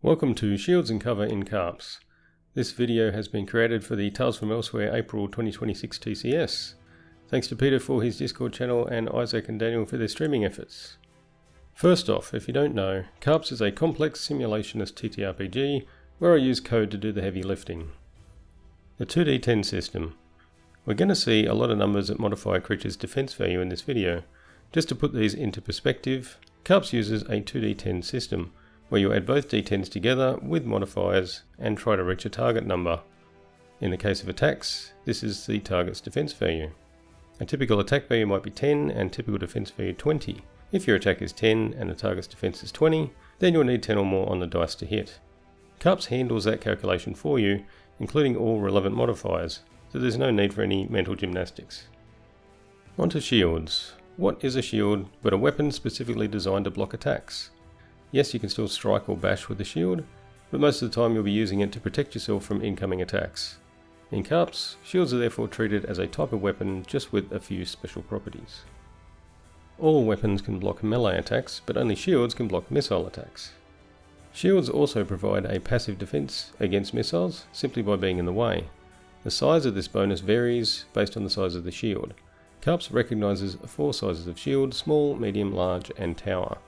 Welcome to Shields and Cover in CARPS. This video has been created for the Tales from Elsewhere April 2026 TCS. Thanks to Peter for his Discord channel and Isaac and Daniel for their streaming efforts. First off, if you don't know, CARPS is a complex simulationist ttrpg where I use code to do the heavy lifting. The 2d10 system. We're going to see a lot of numbers that modify a creature's defense value in this video. Just to put these into perspective, CARPS uses a 2d10 system, where you add both d10s together with modifiers and try to reach a target number. In the case of attacks, this is the target's defense value. A typical attack value might be 10 and typical defense value 20. If your attack is 10 and the target's defense is 20, then you'll need 10 or more on the dice to hit. CARPS handles that calculation for you, including all relevant modifiers, so there's no need for any mental gymnastics. On to shields. What is a shield but a weapon specifically designed to block attacks? Yes, you can still strike or bash with the shield, but most of the time you'll be using it to protect yourself from incoming attacks. In CARPS, shields are therefore treated as a type of weapon just with a few special properties. All weapons can block melee attacks, but only shields can block missile attacks. Shields also provide a passive defense against missiles simply by being in the way. The size of this bonus varies based on the size of the shield. CARPS recognizes 4 sizes of shield: small, medium, large, and tower.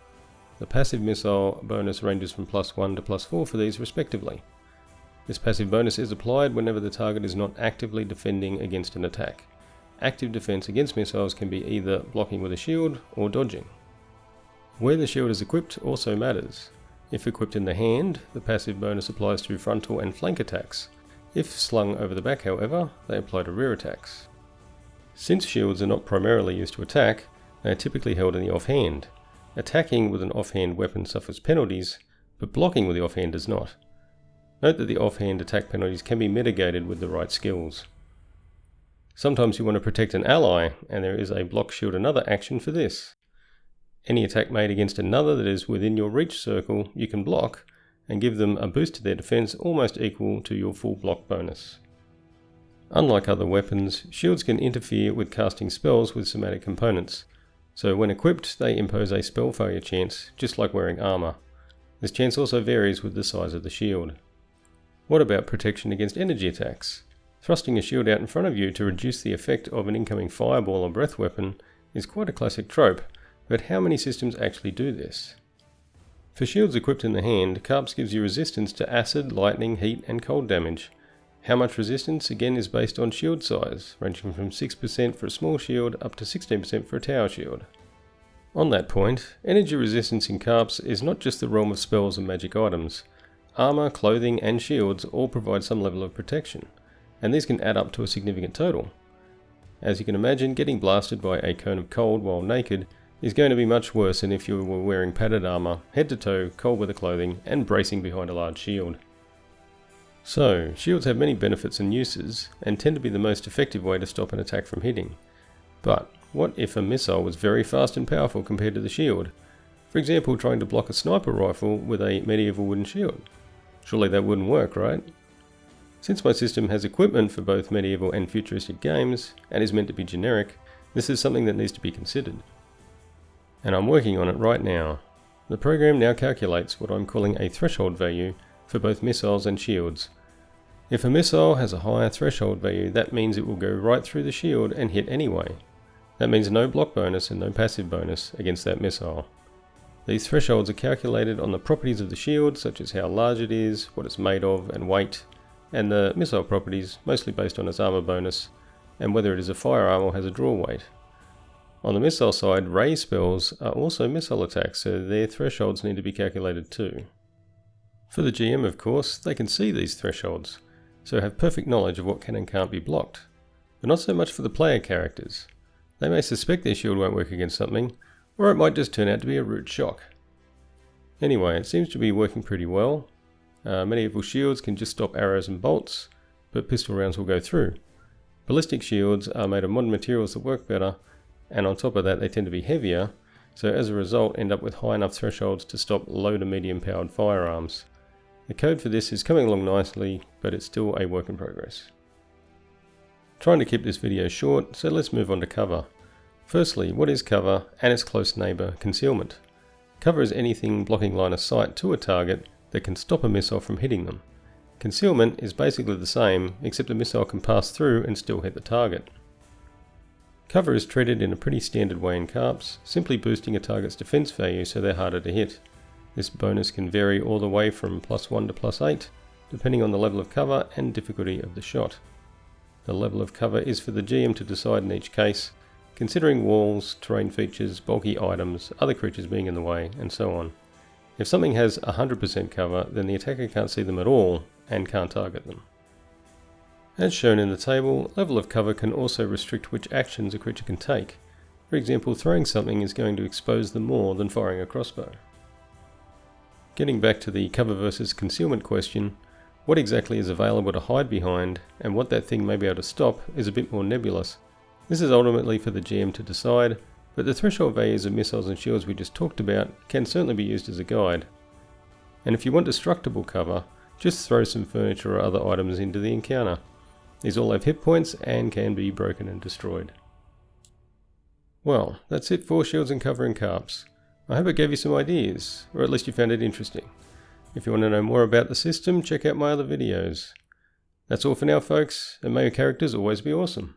The passive missile bonus ranges from +1 to +4 for these respectively. This passive bonus is applied whenever the target is not actively defending against an attack. Active defense against missiles can be either blocking with a shield or dodging. Where the shield is equipped also matters. If equipped in the hand, the passive bonus applies to frontal and flank attacks. If slung over the back, however, they apply to rear attacks. Since shields are not primarily used to attack, they are typically held in the offhand. Attacking with an offhand weapon suffers penalties, but blocking with the offhand does not. Note that the offhand attack penalties can be mitigated with the right skills. Sometimes you want to protect an ally, and there is a block shield another action for this. Any attack made against another that is within your reach circle you can block, and give them a boost to their defense almost equal to your full block bonus. Unlike other weapons, shields can interfere with casting spells with somatic components. So when equipped, they impose a spell failure chance, just like wearing armor. This chance also varies with the size of the shield. What about protection against energy attacks? Thrusting a shield out in front of you to reduce the effect of an incoming fireball or breath weapon is quite a classic trope, but how many systems actually do this? For shields equipped in the hand, CARPS gives you resistance to acid, lightning, heat, and cold damage. How much resistance again is based on shield size, ranging from 6% for a small shield up to 16% for a tower shield. On that point, energy resistance in CARPS is not just the realm of spells and magic items. Armor, clothing, and shields all provide some level of protection, and these can add up to a significant total. As you can imagine, getting blasted by a cone of cold while naked is going to be much worse than if you were wearing padded armor, head to toe, cold weather clothing, and bracing behind a large shield. So, shields have many benefits and uses, and tend to be the most effective way to stop an attack from hitting. But, what if a missile was very fast and powerful compared to the shield? For example, trying to block a sniper rifle with a medieval wooden shield. Surely that wouldn't work, right? Since my system has equipment for both medieval and futuristic games, and is meant to be generic, this is something that needs to be considered. And I'm working on it right now. The program now calculates what I'm calling a threshold value for both missiles and shields. If a missile has a higher threshold value, that means it will go right through the shield and hit anyway. That means no block bonus and no passive bonus against that missile. These thresholds are calculated on the properties of the shield, such as how large it is, what it's made of, and weight, and the missile properties, mostly based on its armor bonus, and whether it is a firearm or has a draw weight. On the missile side, ray spells are also missile attacks, so their thresholds need to be calculated too. For the GM, of course, they can see these thresholds, so have perfect knowledge of what can and can't be blocked. But not so much for the player characters. They may suspect their shield won't work against something, or it might just turn out to be a rude shock. Anyway, it seems to be working pretty well. Medieval shields can just stop arrows and bolts, but pistol rounds will go through. Ballistic shields are made of modern materials that work better, and on top of that they tend to be heavier, so as a result end up with high enough thresholds to stop low to medium powered firearms. The code for this is coming along nicely, but it's still a work in progress. Trying to keep this video short, so let's move on to cover. Firstly, what is cover and its close neighbour, concealment? Cover is anything blocking line of sight to a target that can stop a missile from hitting them. Concealment is basically the same, except the missile can pass through and still hit the target. Cover is treated in a pretty standard way in CARPS, simply boosting a target's defense value so they're harder to hit. This bonus can vary all the way from +1 to +8, depending on the level of cover and difficulty of the shot. The level of cover is for the GM to decide in each case, considering walls, terrain features, bulky items, other creatures being in the way, and so on. If something has 100% cover, then the attacker can't see them at all and can't target them. As shown in the table, level of cover can also restrict which actions a creature can take. For example, throwing something is going to expose them more than firing a crossbow. Getting back to the cover versus concealment question, what exactly is available to hide behind and what that thing may be able to stop is a bit more nebulous. This is ultimately for the GM to decide, but the threshold values of missiles and shields we just talked about can certainly be used as a guide. And if you want destructible cover, just throw some furniture or other items into the encounter. These all have hit points and can be broken and destroyed. Well, that's it for shields and cover in CARPS. I hope it gave you some ideas, or at least you found it interesting. If you want to know more about the system, check out my other videos. That's all for now, folks, and may your characters always be awesome.